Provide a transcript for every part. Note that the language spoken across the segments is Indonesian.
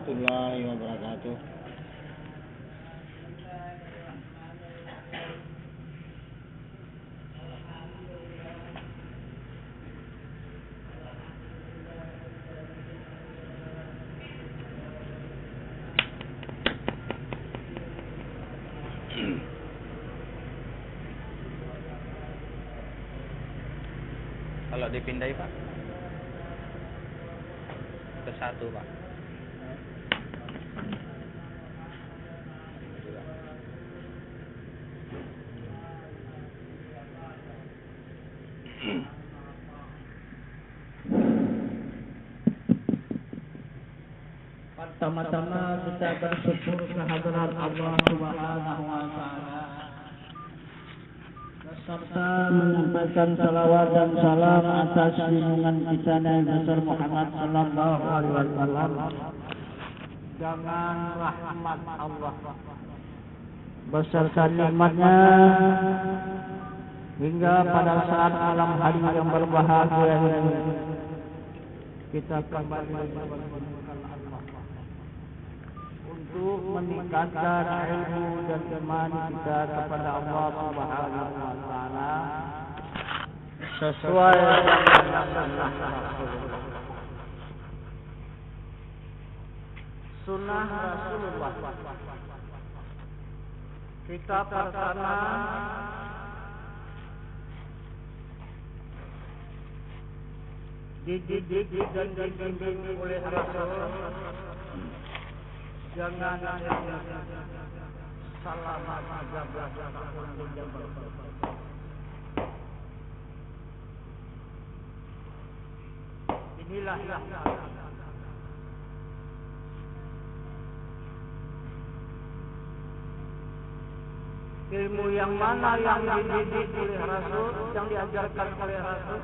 warahmatullahi wabarakatuh. Kalau dipindai Pak ke satu Pak. Pertama-tama kita bersyukur kehadiran Allah Subhanahu wa taala serta menyampaikan salawat dan salam atas junjungan kita Nabi besar Muhammad sallallahu alaihi wasallam dengan rahmat Allah beserta nikmatnya hingga pada saat malam hari yang berbahagia ini kita kembali mengucapkan Allah untuk meningkatkan ilmu dan iman kita kepada Allah Subhanahu wa taala sesuai dengan sunnah Rasulullah. Kita pertama dididik dan dibimbing oleh Rasul. Jangan selama 13 tahun di Jabal. Inilah yang ilmu yang mana yang dididik oleh Rasul, yang diajarkan oleh Rasul.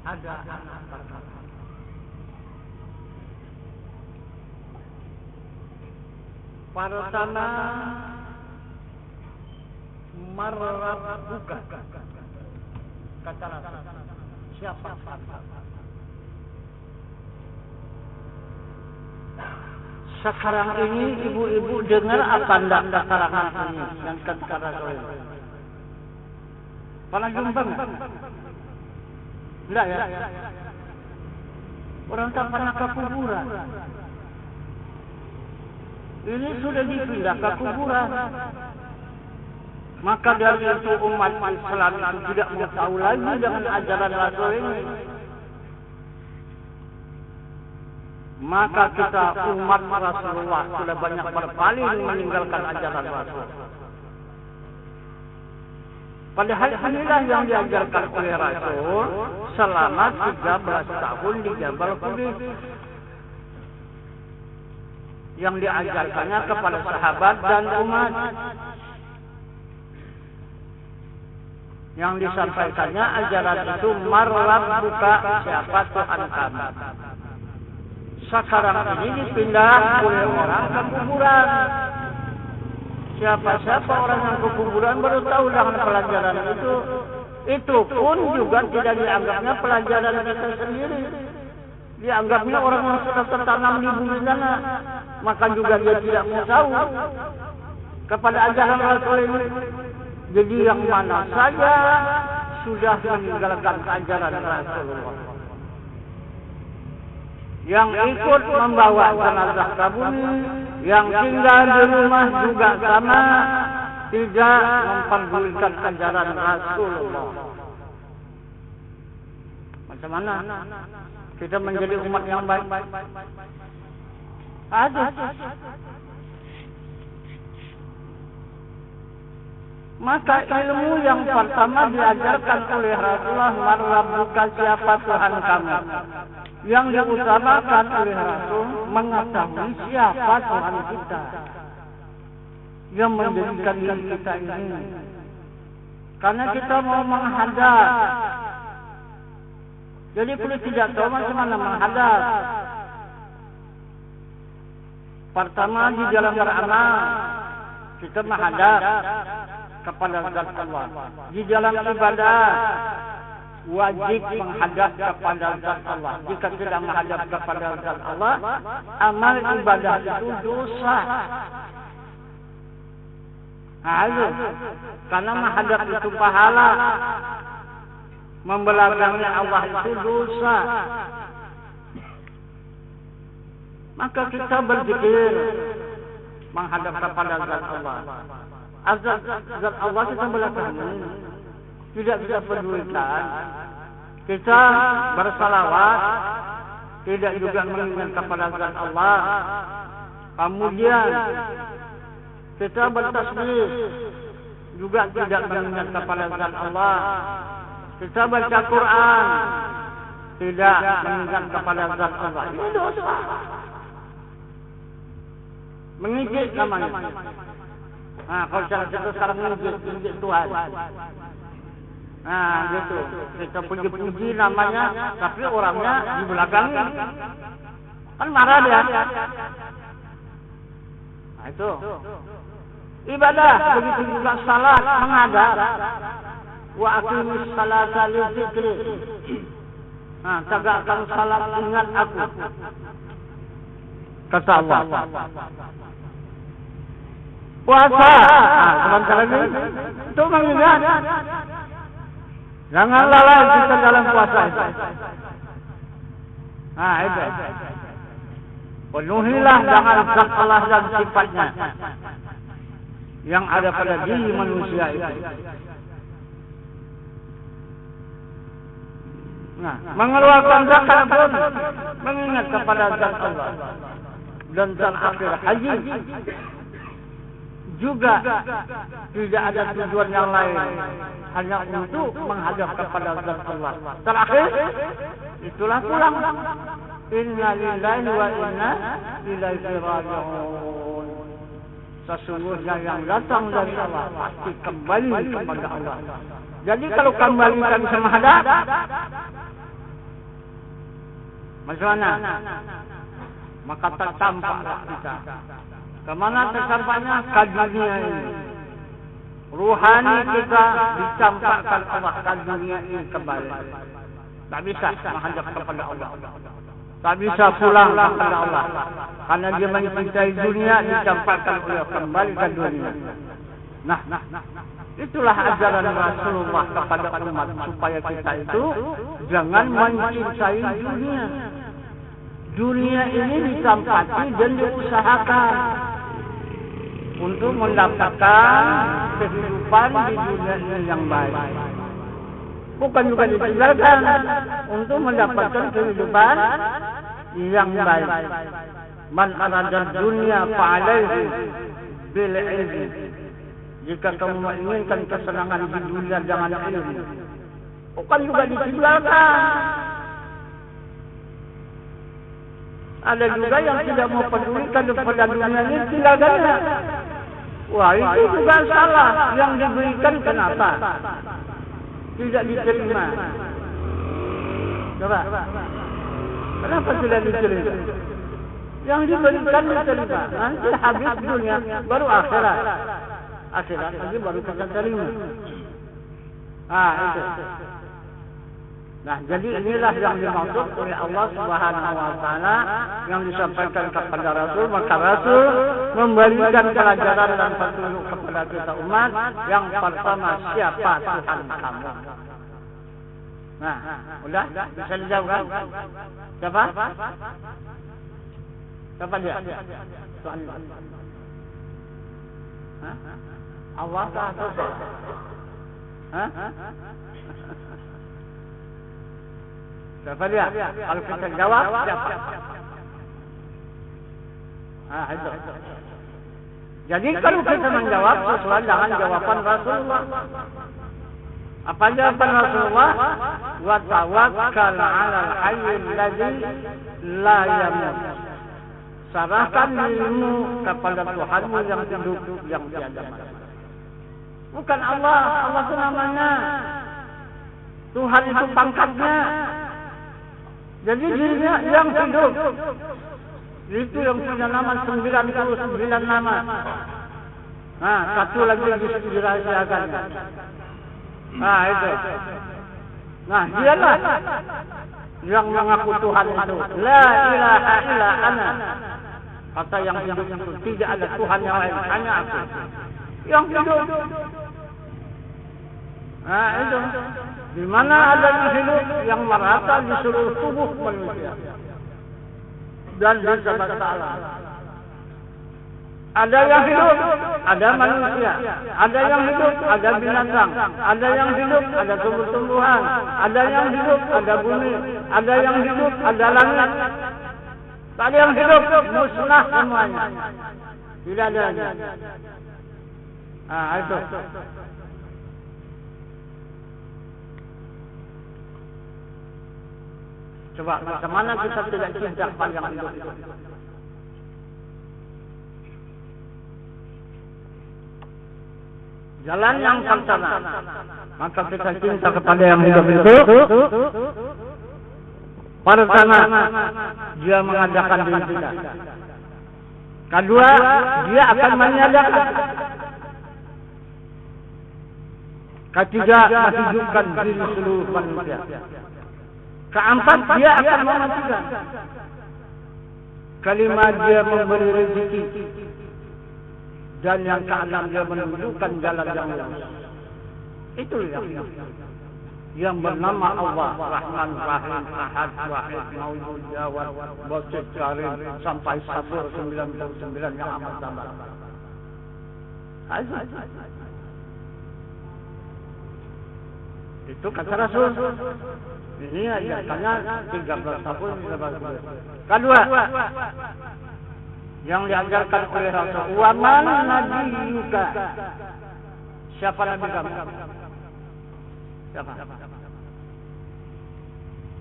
Ada anak pertama. Pertama marabbuka, kata siapa? Sekarang ini ibu-ibu dengar apa enggak keterangan ini yang kata Rasul? Pernah jumpa enggak? Enggak ya? Orang tak pernah ke kuburan. Ini sudah dipindah ke kuburan. Maka dari itu umat Islam tidak mau tahu lagi dengan ajaran Rasul ini. Maka kita umat Rasulullah sudah banyak berpaling meninggalkan ajaran Rasul. Padahal inilah yang diajarkan oleh Rasul selama 13 tahun di Jabal Qudus. Yang diajarkannya kepada sahabat dan umat. Yang disampaikannya ajaran itu marabbuka, siapa Tuhan kamu. Sekarang ini dipindah oleh orang ke kuburan. Siapa-siapa orang yang ke kuburan baru tahu dengan pelajaran itu. Itu pun juga tidak dianggapnya pelajaran kita sendiri. Dianggapnya orang yang sudah tertanam di bumi sana. Maka juga dia tidak mau tahu kepada ajaran Rasul ini. Jadi yang mana saja sudah meninggalkan ajaran Rasulullah. Yang ikut membawa jenazah ke bumi, yang tinggal di rumah juga sama, tidak memperdulikan ajaran Rasulullah. Macam mana kita menjadi umat yang baik? Ada. Maka ilmu yang pertama diajarkan oleh Rasulullah, marabbuka, siapa Tuhan kamu. Yang diutamakan oleh Rasul mengetahui siapa Tuhan kita yang menjadikan diri kita ini. Karena kita mau menghadap. Jadi kalau tidak tahu macam mana menghadap. Pertama di dalam beramal kita menghadap kepada zat Allah. Di dalam ibadah wajib menghadap kepada zat Allah. Jika tidak menghadap kepada zat Allah, amal ibadah itu dosa. Karena menghadap itu pahala, membelakangi Allah itu dosa. Maka kita berzikir menghadap kepada zat Allah. Zat Allah kita belakangi, tidak kita pedulikan. Kita bersalawat, tidak juga mengingat kepada zat Allah. Kemudian kita bertasbih, juga tidak mengingat kepada zat Allah. Kita baca Quran, tidak mengingat kepada zat Allah. Ini dosa. Mengijik namanya. Nah, kalau kita sekarang mengijik Tuhan. Nah, gitu. Kita puji-puji namanya, tapi orangnya di belakang. Kan marah dia. Nah, itu. Ibadah, begitu juga salat, menghadap. Wa aqimis salata li dzikri. Nah, tegakkan salat ingat aku. Kata Allah. Puasa. Nah, sebentar lagi itu mengingat. Jangan lalai kita dalam puasa itu. Nah, itu. Penuhilah dengan zat Allah dan sifatnya yang ada pada diri manusia itu. Nah, mengeluarkan zakat pun mengingat kepada zat Allah. Dan zat akhir haji juga tidak ada tujuan yang lain, hanya untuk menghadap kepada zat Allah. Terakhir itulah pulang. Inna lillahi wa inna ilaihi raji'un. Sesungguhnya yang datang dari Allah pasti kembali kepada Allah. Jadi kalau kembali kita bisa menghadap, bagaimana? Maka tercampaklah kita. Kemana tercampaknya? Ke dunia ini. Ruhani kita dicampakkan Allah ke dunia ini kembali. Tak bisa menghadap kepada Allah. Tak bisa pulang kepada Allah. Karena dia mencintai dunia, dicampakkan oleh kembali ke dunia. Nah, itulah ajaran Rasulullah kepada umat, supaya kita itu jangan mencintai dunia. Dunia ini dicampati dan diusahakan untuk mendapatkan kehidupan di dunia ini yang baik. Bukan juga ditinggalkan untuk mendapatkan kehidupan yang baik. Man arada dunia fa'alaihi bil ilmi. Jika kamu menginginkan kesenangan di dunia, jangan ilmu. Bukan juga ditinggalkan. Ada juga yang tidak mau pedulikan kepada dunia ini, tinggalkannya. Wah, itu juga salah. Yang diberikan kenapa tidak diterima? Coba. Kenapa tidak diterima? Yang diberikan diterima. Nanti habis dunia, baru akhirat. Akhirat lagi baru kita terima. Itu. Nah, jadi inilah yang dimaksud oleh Allah Subhanahu wa taala yang disampaikan kepada Rasul. Maka Rasul memberikan pelajaran dan petunjuk kepada kita umat. Yang pertama, siapa Tuhan kamu? Nah, udah bisa dijawab kan? Siapa? Siapa dia? Tuhan. Allah atau siapa? Siapa dia? Kalau kita jawab, siapa? Itu. Jadi kalau kita menjawab sesuai dengan jawaban Rasulullah. Apa jawaban Rasulullah? Wa tawakkal 'alal hayyil ladzi la yamut. Serahkan dirimu kepada Tuhanmu yang hidup, yang tiada mati. Bukan Allah, Allah itu namanya. Tuhan itu pangkatnya. Jadi dirinya yang hidup. Itu yang punya nama 99 nama. Nah, satu lagi dirahasiakan. Itu. Nah, dialah yang mengaku Tuhan itu. La ilaha illa ana. Kata yang hidup itu tidak ada Tuhan yang lain, hanya aku. Yang hidup. Nah, itu. Di mana ada yang hidup yang merata di seluruh tubuh manusia dan di semesta alam. Ada yang hidup, ada manusia. Ada yang hidup, ada binatang. Ada yang hidup, ada tumbuh-tumbuhan. Ada yang hidup, ada bumi. Ada yang hidup, ada langit. Ada yang hidup, musnah semuanya. Tidak ada lagi. Ah, itu. Coba, macam mana kita tidak cinta kepada yang hidup itu? Jalan yang pertama, maka kita cinta kepada yang hidup itu. Pertama, dia mengadakan diri kita. Kedua, dia akan menyadakan. Ketiga, menghidupkan diri seluruh manusia. Keempat, dia akan mematikan. Kelima, dia memberi rezeki. Dan yang keenam, dia menunjukkan jalan yang lurus. Itu yang bernama Allah, Rahman, Rahim, Ahad, Wahid, Maujud, Jawad, Basit, Karim, sampai Sabur 99 yang amat sabar. Itu kata Rasul. Ini ayatnya 13 tahun. Kedua, yang diajarkan oleh Rasul, wa man nabiyuka. Siapa nabi kamu? Siapa?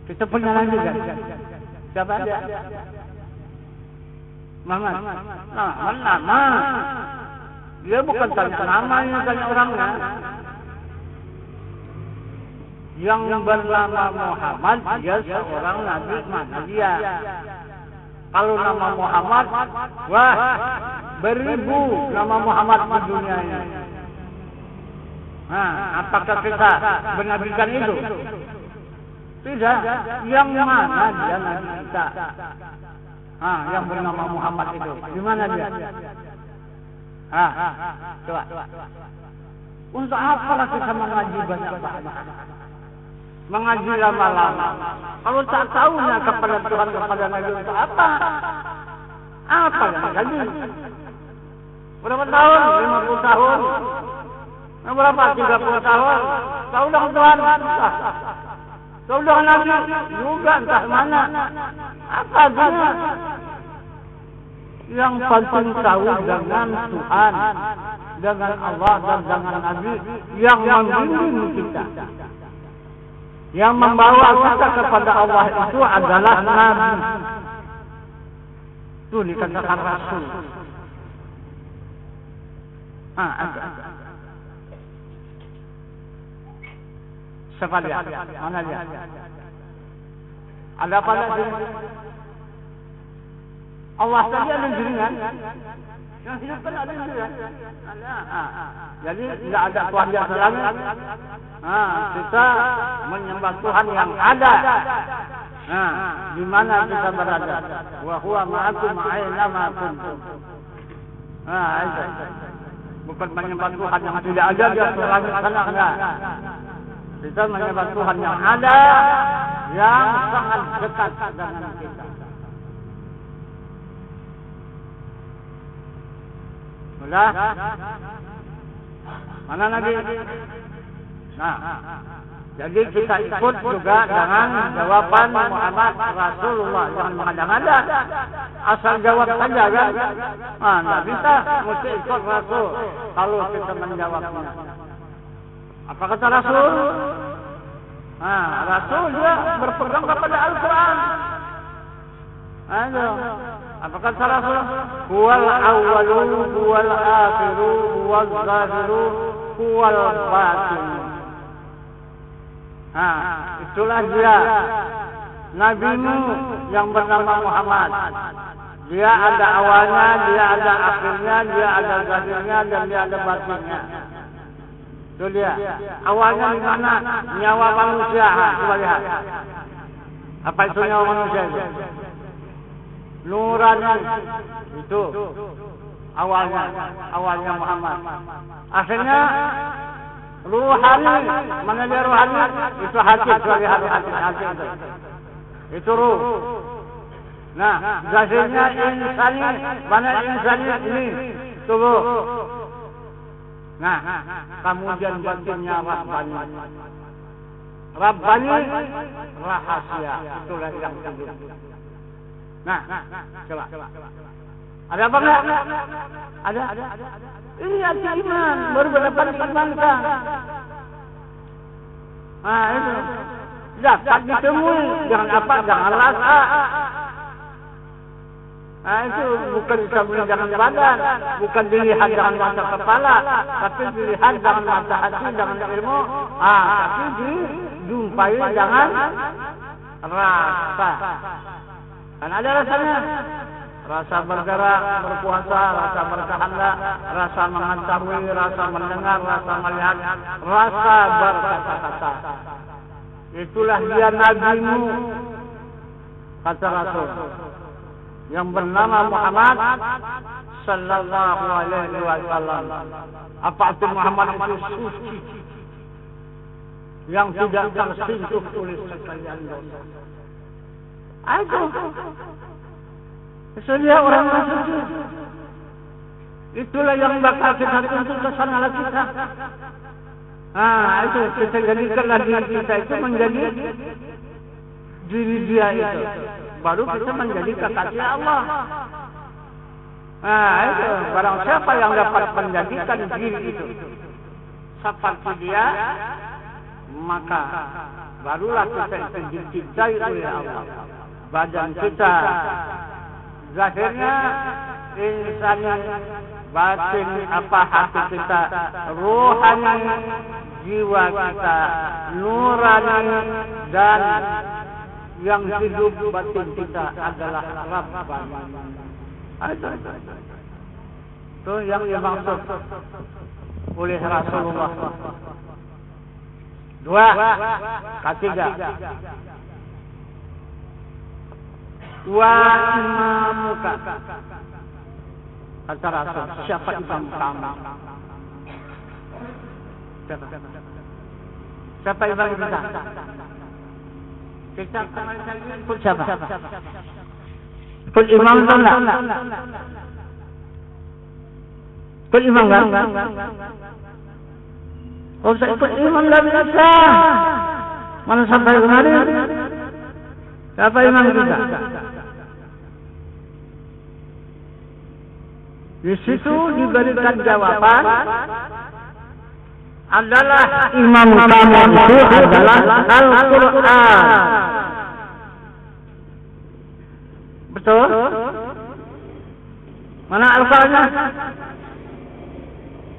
Kita punya nabi kan? Siapa dia? Muhammad. Nah, nama. Dia bukan tanya namanya, tanya orangnya. Yang bernama Muhammad, dia seorang nabi, mana dia? Kalau nama Muhammad, wah, beribu nama Muhammad di dunia ini. Nah, apakah kita menabikan itu? Tidak. Yang mana dia nabi kita? Yang bernama Muhammad itu. Di mana dia? Coba. Untuk apalah kita mengaji banyak-banyak? Mengaji lama-lama. Kalau tak tahunya kepada Tuhan, kepada Nabi, untuk apa? Apa yang mengaji? Berapa tahun? 50 tahun? Berapa? 30 tahun? Tahu dengan Tuhan? Tahu dengan Nabi? Juga entah mana. Apa dia? Yang penting tahu dengan Tuhan, dengan Allah dan dengan Nabi yang membimbing kita. Yang membawa kita kepada Allah itu adalah Nabi. Itu dikatakan Rasul. Siapa dia? Mana dia? Ada pada diri. Allah saja ada dirinya. Yang hidup kan ada dirinya. Jadi tidak ada Tuhan yang selain. Kita menyembah Tuhan yang ada. Di mana kita berada? Wa huwa ma'akum aina ma kuntum. Itu. Bukan menyembah Tuhan yang tidak ada di atas sana, enggak. Kita menyembah Tuhan yang ada, yang sangat dekat dengan kita. Sudah? Mana Nabi? Nah, jadi kita ikut juga dengan jawaban Muhammad Rasulullah. Jangan mengada-ngada. Asal jawab saja kan? Tidak bisa, mesti ikut Rasul kalau kita menjawabnya. Apa kata Rasul? Rasul dia berpegang kepada Al-Quran. Apa kata Rasul? Huwal awwalu, huwal akhiru, huwal zahiru, huwal batin. Itulah dia, Nabimu yang bernama Muhammad. Dia ada awalnya, dia ada akhirnya, dia ada zahirnya, dan dia ada batinnya. Tuh lihat, awalnya di mana nyawa manusia? Coba lihat. Apa itu nyawa manusia itu? Nurani itu awalnya Muhammad. Akhirnya ruhani, mana dia ruhani? Itu hati, coba lihat hati itu. Itu ruh. Nah, zahirnya insani, mana insani ini? Tubuh. Nah, kemudian batinnya Rabbani. Rabbani rahasia, itulah yang hidup. Nah, coba. Ada apa enggak? Ada. Ini arti iman, baru berdapat diimankan. Nah, itu. Dapat ditemui, jangan apa, jangan rasa. Nah, itu bukan disebut dengan badan, bukan dilihat dengan mata kepala, tapi dilihat dengan mata hati, dengan ilmu. Tapi dijumpai dengan rasa. Kan ada rasanya. Rasa bergerak, berpuasa, rasa berkehendak, rasa mengetahui, rasa mendengar, rasa melihat, rasa berkata-kata. Itulah dia nabimu, kata Rasul, yang bernama Muhammad sallallahu alaihi wasallam. Apa itu Muhammad itu suci, yang tidak tersentuh oleh sekalian dosa. Itu sedia orang suci. Itulah yang bakal kita tuntut ke sana kita. Itu kita jadikanlah diri kita itu menjadi diri dia itu. Baru kita menjadi kekasih Allah. Itu barang siapa yang dapat menjadikan diri itu seperti dia, maka barulah kita itu dicintai oleh Allah. Badan kita zahirnya insani, batin apa hati kita, rohani jiwa kita, nurani, dan yang hidup batin kita adalah Rabbani. Itu yang dimaksud oleh Rasulullah. Dua, ketiga. Wa imamuka, kata Rasul, siapa imam kamu? Siapa imam kita? Kita ikut siapa? Ikut imam atau enggak? Ikut imam kan? Oh, saya ikut imam enggak bisa. Mana sampai kemarin? Siapa imam kita? Di situ diberikan jawaban adalah imam kamu itu adalah Al-Quran. Betul? Mana Al-Qurannya?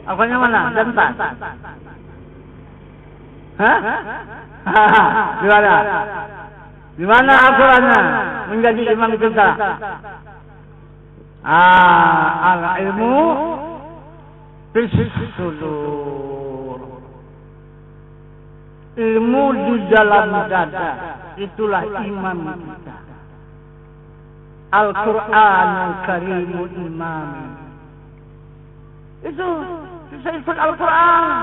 Al-Qurannya mana? Bentar. Di mana? Di mana Al-Qurannya menjadi imam kita? Al-ilmu fis-sudur. Ilmu di dalam dada, itulah imam kita. Al-Quranul Karimul Imam. Itu bisa ikut Al-Quran.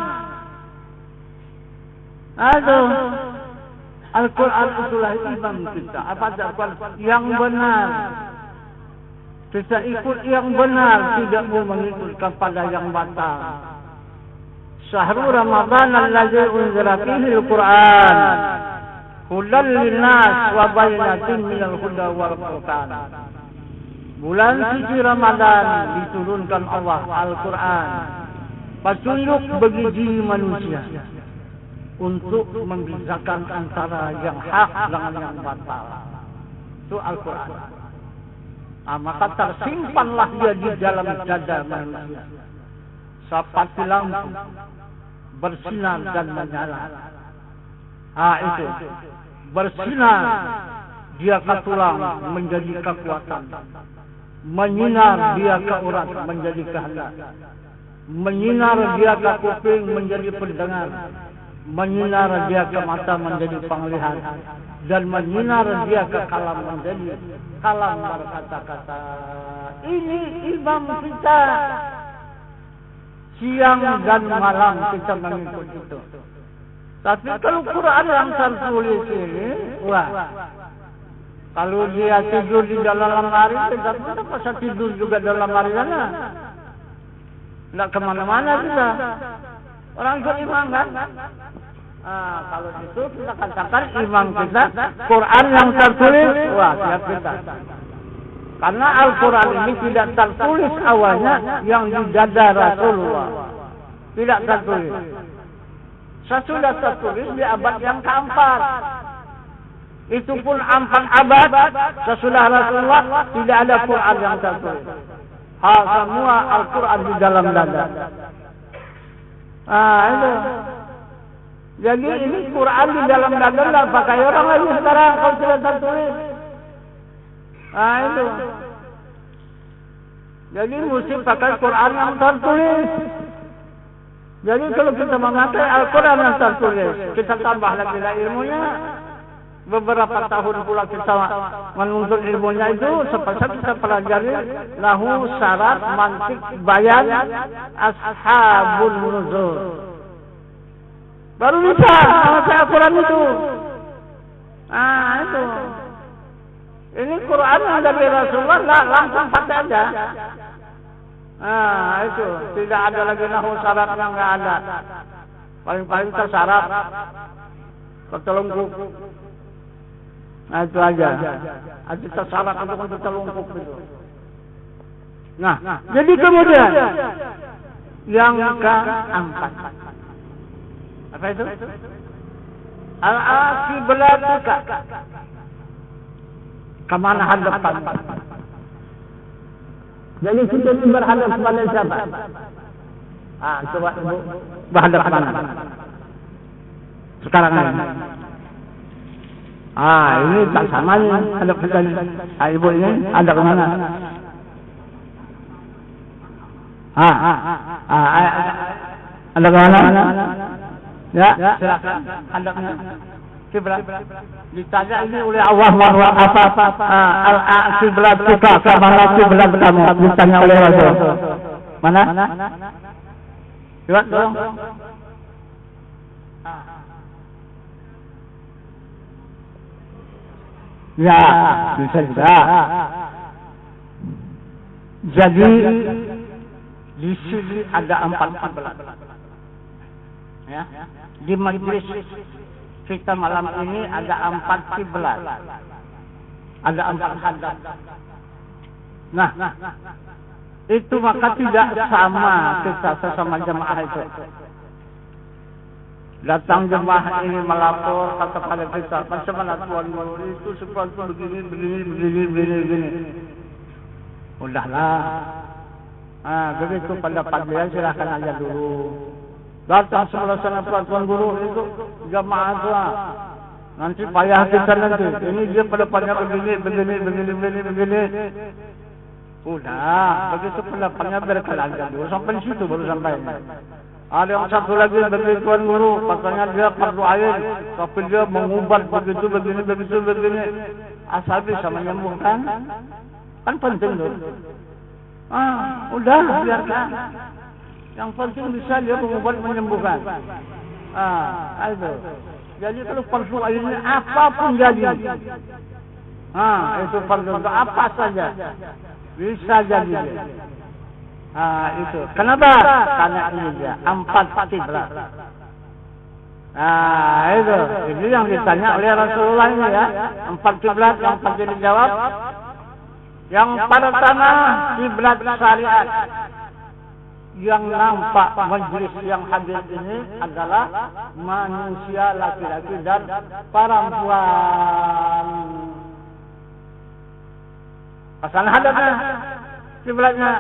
Al-Quran itulah imam kita. Apa Al-Quran yang benar? Kita ikut yang benar, tidak mau mengikut kepada yang batal. Syahrul Ramadan allazi unzila fihi al-Quran hudan linnas wa bayyinatin minal huda wal furqan. Bulan suci Ramadan diturunkan Allah Al-Quran, petunjuk bagi manusia untuk membedakan antara yang hak dengan yang batal. Itu Al-Quran. Maka tersimpanlah dia di dalam dada manusia seperti lampu bersinar dan menyala. Itu bersinar dia ke tulang menjadi kekuatan, menyinar dia ke urat menjadi kehendak. Menyinar dia ke kuping menjadi pendengar, menyinar dia ke mata menjadi penglihat, dan menyinar dia ke kalam menjadi kalam berkata-kata. Ini imam kita. Siang dan malam kita mengikut itu. Tapi kalau Quran yang tertulis ini, wah, kalau dia tidur di dalam lemari, kita pasti tidur juga dalam lemari sana. Tidak kemana-mana kita. Orang ikut imam kan? Kalau itu kita katakan imam kita, Quran yang tertulis, wah siap kita. Karena Al-Quran ini tidak tertulis awalnya yang di dada Rasulullah. Tidak tertulis. Sesudah tertulis di abad yang keempat. Itu pun 4 abad sesudah Rasulullah tidak ada Quran yang tertulis. Semua Al-Quran di dalam dada. Itu. Jadi ini Quran di dalam dada tidak pakai orang lagi sekarang kalau tidak tertulis. Itu. Jadi mesti pakai Quran yang tertulis. Jadi kalau kita memakai Al-Quran yang tertulis, kita tambah lagi ilmunya. Beberapa tahun pula kita menuntut ilmunya itu, seperti kita pelajari lahu syarat mantik bayan ashabun nuzul. Baru bisa memakai Al-Quran itu. Itu. Ini Quran yang dari Rasulullah langsung pakai aja. Itu tidak ada lagi nahu syarat yang nggak ada. Paling-paling tersyarat ketelungkup. Itu aja. Itu tersyarat untuk ketelungkup itu. Nah, jadi kemudian yang keempat. Apa itu? Al-aqiblatuka. Kemana hadapan? Jadi kita ini berhadap kepada siapa? Coba ibu berhadap kemana? Sekarang ini. Ini tak sama nih hadap kita. Ibu ini ada kemana? Ada kemana? Ya, silakan hadapnya. Kiblat ditanya ini oleh Allah bahwa apa al-kiblat suka kemana kiblat kamu ditanya oleh Rasul. Mana? Coba dong. Ya, bisa juga. Jadi di sini ada 4 kiblat. Ya, di majlis kita malam ini ada 4 kiblat. Ada 4 hadap. Nah, itu maka tidak sama kita sesama jemaah itu. Datang jemaah ini melapor kata pada kita, bagaimana tuan itu seperti begini. Udahlah. Begitu pendapat dia silahkan aja dulu. Datang selesai peraturan guru itu jamaah tua. Nanti payah kita nanti. Ini dia pendapatnya begini. Udah, begitu pendapatnya berkelan dulu. Sampai di situ baru sampai. Ada yang satu lagi dari tuan guru, katanya dia fardu ain, tapi dia mengubat begitu begini. Asal bisa menyembuhkan, kan penting tuh. Udah biarkan. Yang penting bisa dia mengubat menyembuhkan. Itu. Jadi kalau fardu ain apapun jadi. Itu fardu apa saja bisa jadi. Itu. Kenapa? Karena ini dia 4 kiblat. Itu. Ini yang ditanya oleh Rasulullah ini ya. 4 kiblat yang penting dijawab. Yang pertama kiblat syariat. Yang nampak majlis yang hadir ini adalah manusia laki-laki dan perempuan. Pasal hadapnya kiblatnya.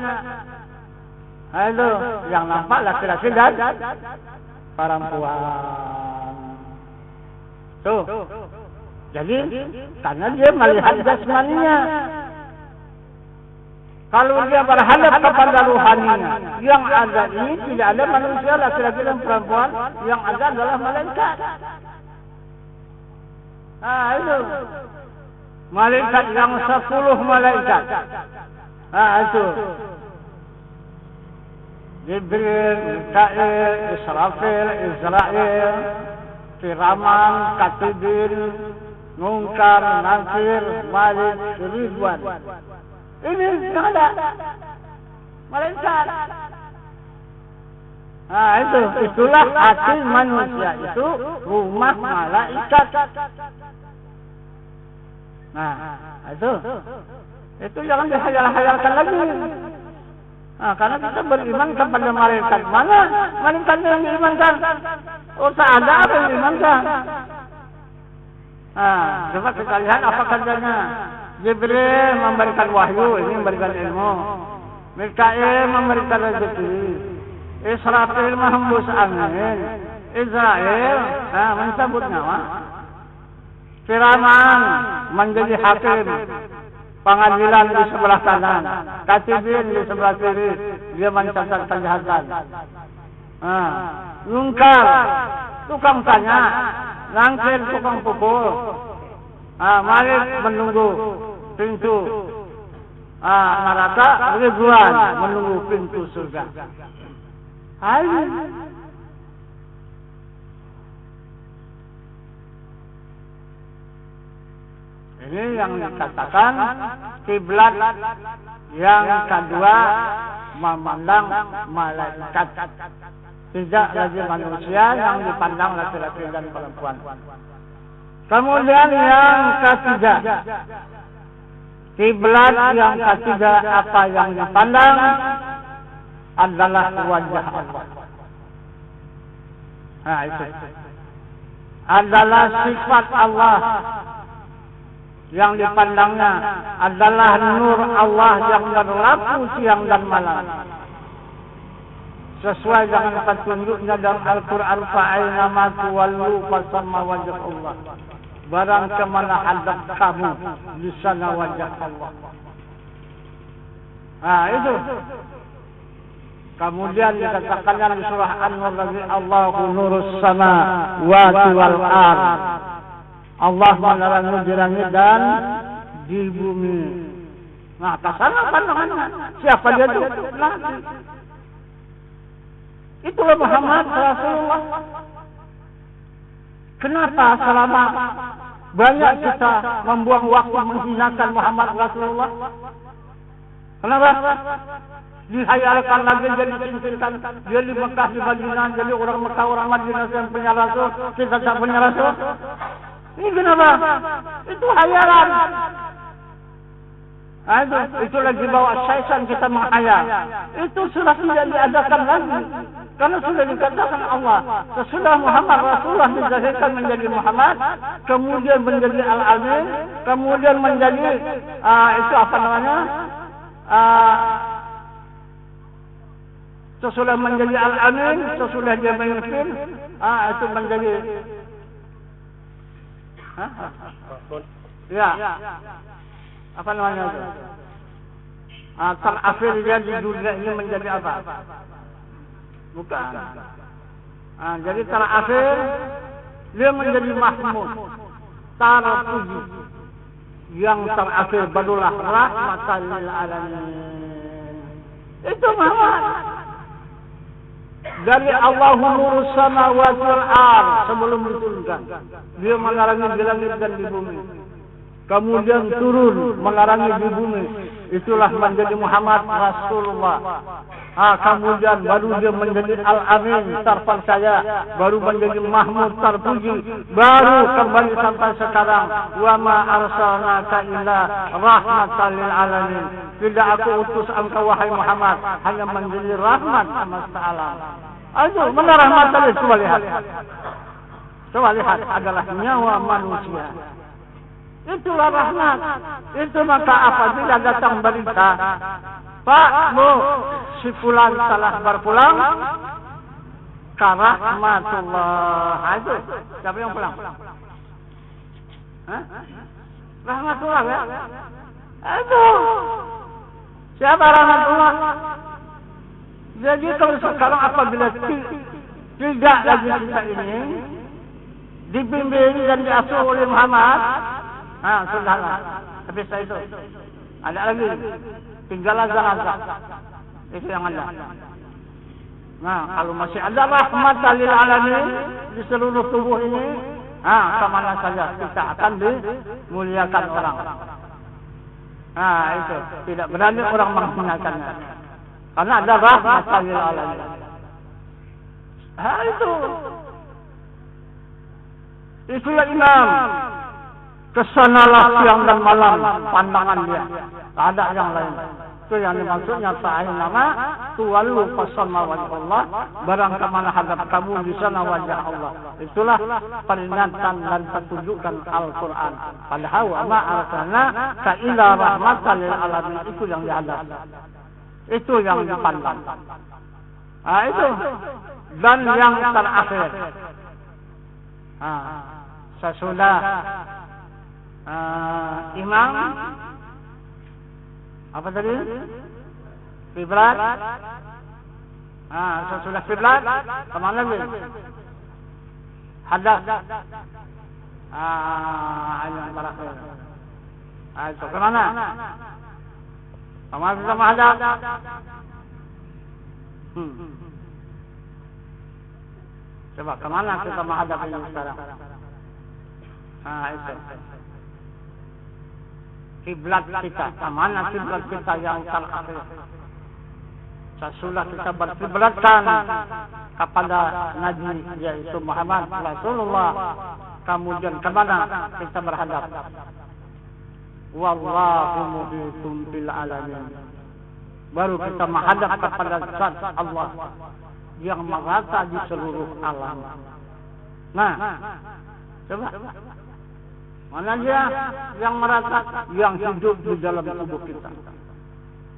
Itu yang nampak laki-laki dan perempuan. Tuh. Jadi karena dia melihat jasmaninya. Kalau dia berhadap kepada ruhaninya, yang ada ini tidak ada manusia laki-laki dan perempuan, yang ada adalah malaikat. Itu malaikat yang 10 malaikat. Itu Jibril, Mikail, Israfil, Israel, Firaman, Katibin, Munkar, Nakir, Malik, Ridwan. Ini ada malaikat. Itulah hati manusia, itu rumah malaikat. Itu jangan dihayal-hayalkan lagi. Karena kita beriman kepada malaikat. Mana malaikat yang diimankan? Tak ada apa yang diimankan. Coba kita lihat apa katanya. Jibril memberikan wahyu, ini memberikan ilmu. Mikail memberikan rezeki. Israfil menghembus angin. Israel mencabut nyawa. Firaman menjadi hakim pengadilan di sebelah kanan. Katibin di sebelah kiri, dia mencatat kejahatan. Munkar, tukang tanya. Nakir, tukang pukul. Malik menunggu pintu neraka, Ridwan menunggu pintu surga. Ini yang dikatakan kiblat yang kedua, memandang malaikat. Tidak lagi manusia yang dipandang laki-laki dan perempuan. Kemudian yang ketiga, kiblat yang ketiga apa yang dipandang adalah wajah Allah. Itu adalah sifat Allah. Yang dipandangnya adalah nur Allah yang berlaku siang dan malam. Sesuai dengan petunjuknya dalam Al-Quran, fa'aina ma tuwallu fasamma wajh Allah. Barang kemana hadap kamu, di sana wajah Allah. Itu. Kemudian dikatakan di surah An-Nur lagi, Allahu nurus samawati wal ardh. Allah menerangi di langit dan di bumi. Kesana pandangannya. Siapa dia itu? Nabi. Itulah Muhammad Rasulullah. Kenapa selama banyak kita membuang waktu menghinakan Muhammad Rasulullah? Kenapa? Dihayalkan lagi, jadi disintilkan. Dia di Mekah, di Madinah, jadi orang Mekah, orang Madinah yang punya Rasul, kita tak punya Rasul. Ini kenapa? Itu hayalan. Itu lagi bawa syaitan kita menghayal. Itu sudah tidak diadakan lagi. Karena sudah dikatakan Allah. Sesudah Muhammad Rasulullah dijadikan menjadi Muhammad, kemudian menjadi Al-Amin, kemudian menjadi itu apa namanya? Sesudah menjadi Al-Amin, sesudah dia memimpin, itu menjadi ya. Apa namanya itu? Terakhir dia di dunia ini menjadi apa? Bukan. Jadi terakhir dia menjadi Mahmud, terpuji. Yang terakhir barulah rahmatan lil alamin. Itu Muhammad. Dari Allahu nurus samawati wal ardh, sebelum diturunkan. Dia menarangi di langit dan di bumi. Kemudian turun menarangi di bumi. Itulah menjadi Muhammad Rasulullah. Kemudian baru dia menjadi Al-Amin, terpercaya. Baru menjadi Mahmud, terpuji. Baru kembali sampai sekarang. Wa ma arsalnaka illa rahmatan lil alamin. Tidak aku utus engkau wahai Muhammad, hanya menjadi rahmat semesta alam. Ayo, mana rahmatan itu? Coba lihat. Coba lihat, adalah nyawa manusia. Itulah rahmat. Itu maka apabila datang berita, Pak, Bu, si fulan salah berpulang, karahmatullah. Itu siapa yang pulang? Rahmatullah ya. Itu Siapa rahmatullah? Jadi kalau sekarang apabila tidak lagi kita ini dibimbing dan diasuh oleh Muhammad, sudahlah, habis itu. Ada lagi, tinggal azan. Itu yang ada. Nah, kalau masih ada rahmat lil alamin di seluruh tubuh ini, kemana saja kita akan dimuliakan orang. Itu tidak berani orang menghinakannya, karena ada rahmat lil alamin. Itulah imam. Kesanalah siang dan malam pandangan dia. Tak ada yang lain. Itu yang dimaksudnya sahih nama tuwallu fasama wajh Allah. Barang kemana hadap kamu di sana wajah Allah. Itulah peringatan dan petunjukan Al-Quran. Padahal wa ma arsalna ka ila rahmatan lil alamin. Itu yang dihadap. Itu yang dipandang. Itu. Dan yang terakhir. Sesudah imam apa tadi? Kiblat. Sesudah kiblat kemana lagi? Hadap. Yang terakhir. Itu kemana? Kemana kita menghadap? Coba kemana kita menghadap ini sekarang? Itu. Kiblat kita, kemana kiblat kita yang terakhir? Sesudah kita berkiblatkan kepada Nabi yaitu Muhammad Rasulullah, kemudian kemana kita berhadap? Wallahu muhitun bil alamin. Baru kita menghadap kepada Zat Allah yang merata di seluruh alam. Nah, coba. Mana dia yang merata, yang hidup di dalam tubuh kita?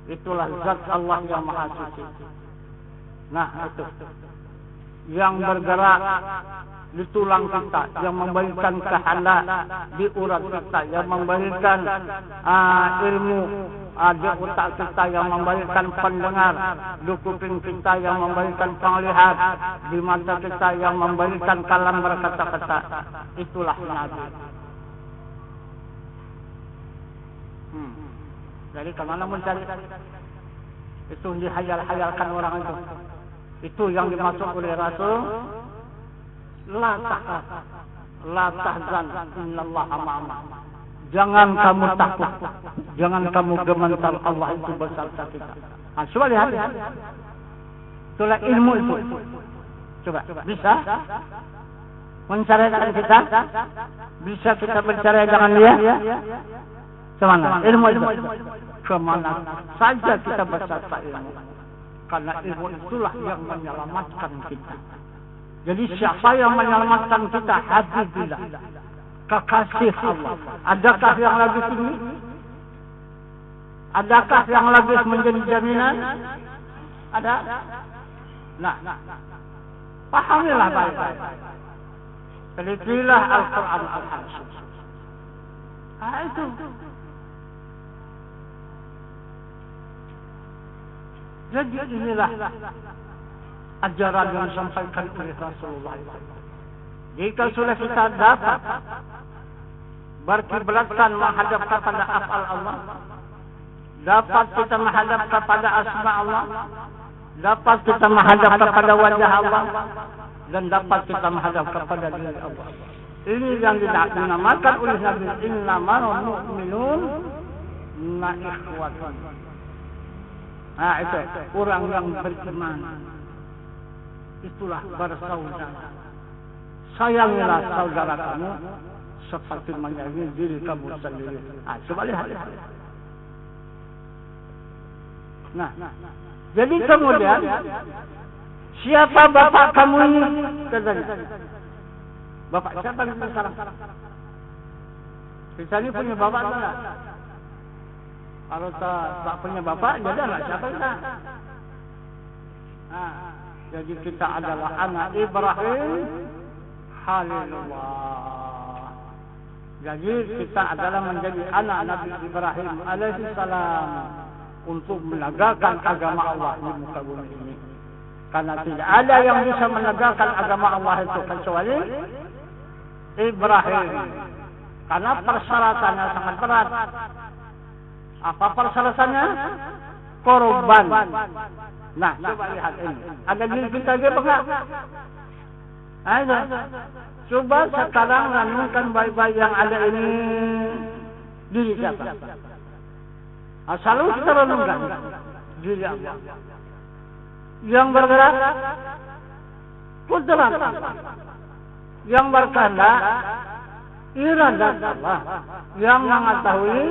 Itulah Zat Allah yang Maha Suci. Nah, itu. Yang bergerak di tulang kita, yang memberikan kehendak di urat kita, yang memberikan ilmu di otak kita, yang memberikan pendengar di kuping kita, yang memberikan penglihat di mata kita, yang memberikan kalam berkata-kata. Itulah Nabi. Jadi kemana mencari? Itu dihayal-hayalkan orang itu. Itu yang dimaksud oleh Rasul. La tahzan, innallaha ma'ana. Jangan kamu takut, jangan kamu gemetar, Allah itu beserta kita. Coba lihat. Itulah ilmu itu. Coba, bisa menceraikan kita? Bisa kita bercerai dengan dia? Kemana? Ilmu itu. Kemana saja kita beserta ilmu. Karena ilmu itulah yang menyelamatkan kita. Jadi siapa yang menyelamatkan kita? Habibillah, kekasih Allah. Adakah yang lebih tinggi? Adakah yang lebih menjadi jaminan? Ada? Nah, pahamilah baik-baik. Telitilah Al-Quran Al-Hakim. Itu. Jadi inilah ajaran yang disampaikan oleh Rasulullah. Jika sudah kita dapat berkiblatkan menghadap kepada af'al Allah, dapat kita menghadap kepada asma Allah, dapat kita menghadap kepada wajah Allah, dan dapat kita menghadap kepada diri Allah. Ini yang dinamakan oleh Nabi, innamal mu'minun ikhwatun. Itu orang yang beriman. Itulah bersaudara. Sayangilah saudara kamu seperti menyayangi diri kamu sendiri. Coba lihat. Nah, jadi kemudian siapa bapak kamu ini? Katanya. Bapak siapa yang sekarang? Kita ini punya bapak enggak? Kalau tak punya bapak, jadi anak siapa kita? Jadi kita adalah anak Ibrahim Khalilullah. Jadi kita adalah menjadi anak Nabi Ibrahim alaihi salam. untuk menegakkan agama Allah di muka bumi ini. Karena tidak ada yang bisa menegakkan agama Allah itu kecuali Ibrahim. Karena persyaratannya sangat berat. Apa persyaratannya? Korban. Nah, coba lihat ini. Ada diri kita juga enggak? Ayo. Coba sekarang renungkan baik-baik yang ada ini diri siapa? Selalu kita renungkan diri Allah. Yang bergerak kudrat, yang berkehendak iradat Allah, yang mengetahui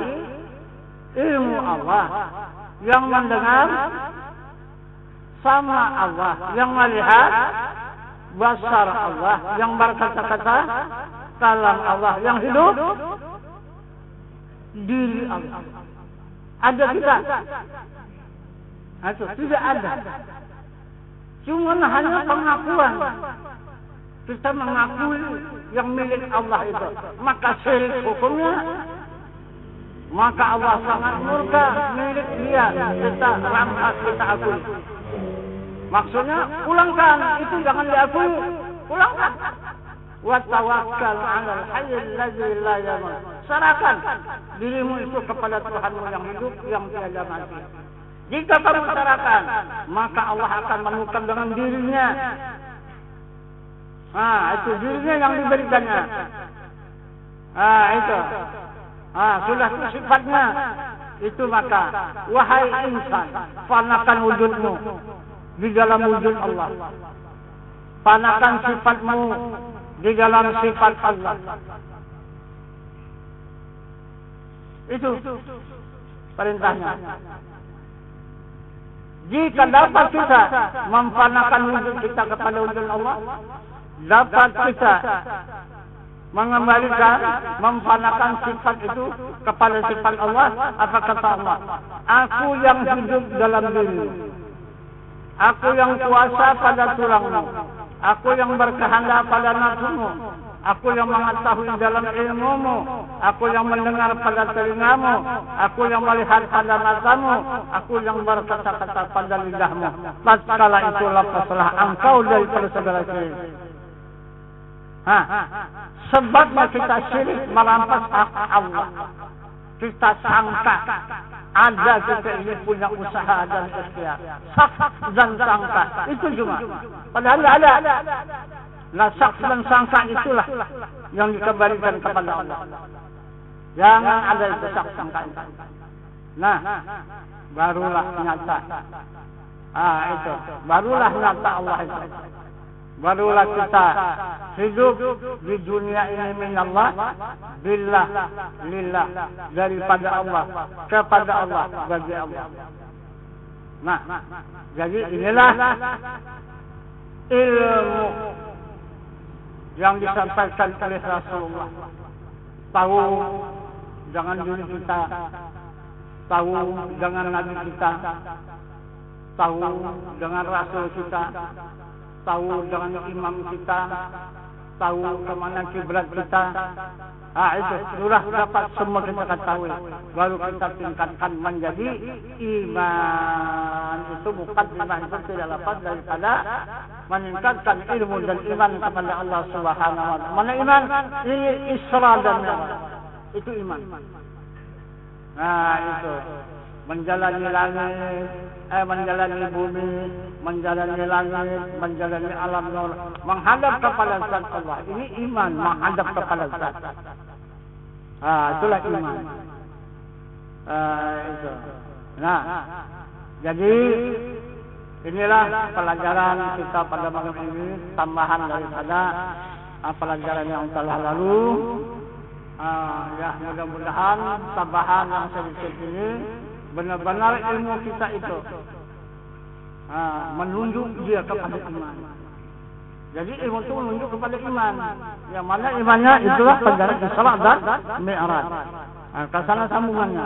ilmu Allah, yang mendengar sama Allah, yang melihat basar Allah, yang berkata-kata kalam Allah, yang hidup diri Allah. Ada kita? Itu tidak ada. Cuma hanya pengakuan. Kita mengakui yang milik Allah itu. Maka syirik hukumnya. Maka Allah sangat murka milik dia. Kita rampas, kita akui. Maksudnya pulangkan. Itu jangan diakui. Pulangkan. Wa tawakkal 'alal hayyil ladzi la yamut. Serahkan dirimu itu kepada Tuhanmu yang hidup, yang tiada mati. Jika kamu serahkan, maka Allah akan menukar dengan dirinya. Itu dirinya yang diberikannya. Itu. Sudah sifatnya. Itu maka, wahai insan, fanakan wujudmu di dalam wujud Allah. Fanakan sifatmu di dalam sifat Allah. Itu perintahnya. Jika dapat kita memfanakan wujud kita kepada wujud Allah, dapat kita mengembalikan, memfanakan sifat itu kepada sifat Allah. Apa kata Allah? Aku yang hidup dalam dirimu, aku yang kuasa pada tulangmu, aku yang berkehendak pada nafsumu, aku yang mengetahui dalam ilmumu, aku yang mendengar pada telingamu, aku yang melihat pada matamu, aku yang berkata-kata pada lidahmu. Tatkala itu lepaslah engkau dari segala syirik. Sebabnya kita syirik merampas hak Allah. Kita sangka ada kita ini punya usaha dan ikhtiar. Sak dan sangka itu cuma. Padahal tidak ada. Nah, sak dan sangka itulah yang dikembalikan kepada Allah. Jangan ada itu sak sangka itu. Nah, barulah nyata. Itu. Barulah nyata Allah itu. Barulah kita hidup di dunia ini minallah, billah, lillah, daripada Allah, kepada Allah, bagi Allah. Nah, jadi inilah ilmu yang disampaikan oleh Rasulullah. Tahu jangan diri kita, tahu jangan nabi kita, tahu jangan rasul kita, tahu dengan imam kita, tahu kemana kiblat kita. Itu sudah dapat semua kita ketahui. Baru kita tingkatkan menjadi iman. Itu bukan iman itu tidak lepas daripada meningkatkan ilmu dan iman kepada Allah Subhanahu wa Ta'ala. Mana iman? Ini Isra dan Mi'raj. Itu iman. Itu menjalani langit, menjalani bumi, menjalani langit, menjalani alam nur, menghadap kepada zat Allah. Ini iman, menghadap kepada zat. Itulah iman. Itu. Nah, jadi inilah pelajaran kita pada malam ini, tambahan daripada pelajaran yang telah lalu. Ya, mudah-mudahan tambahan yang sedikit ini benar-benar ilmu kita itu menunjuk dia kepada iman. Jadi ilmu itu menunjuk kepada iman. Yang mana imannya itulah pelajaran Isra dan Mi'raj. Kesana sambungannya.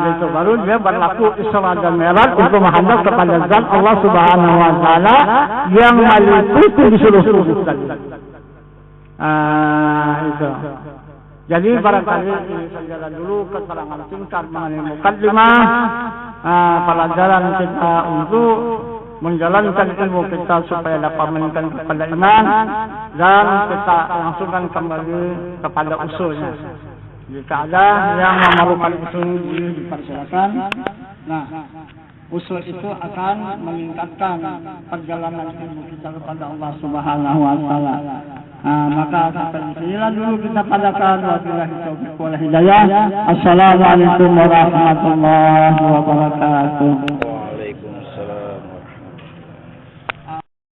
Gitu baru dia berlaku Isra dan Mi'raj untuk menghadap kepada zat Allah Subhanahu wa Ta'ala yang meliputi di seluruh tadi. Itu. Jadi barangkali ini saja dulu keterangan singkat mengenai mukaddimah pelajaran kita untuk menjalankan ilmu kita supaya dapat meningkatkan kepada iman dan kita langsungkan kembali kepada usulnya. Jika ada yang memerlukan usul dipersilakan. Nah, usul itu akan meningkatkan perjalanan ilmu kita kepada Allah Subhanahu wa taala. Maka sampai di sinilah dulu kita padakan. Wabillahi taufiq wal hidayah. Assalamualaikum warahmatullahi wabarakatuh.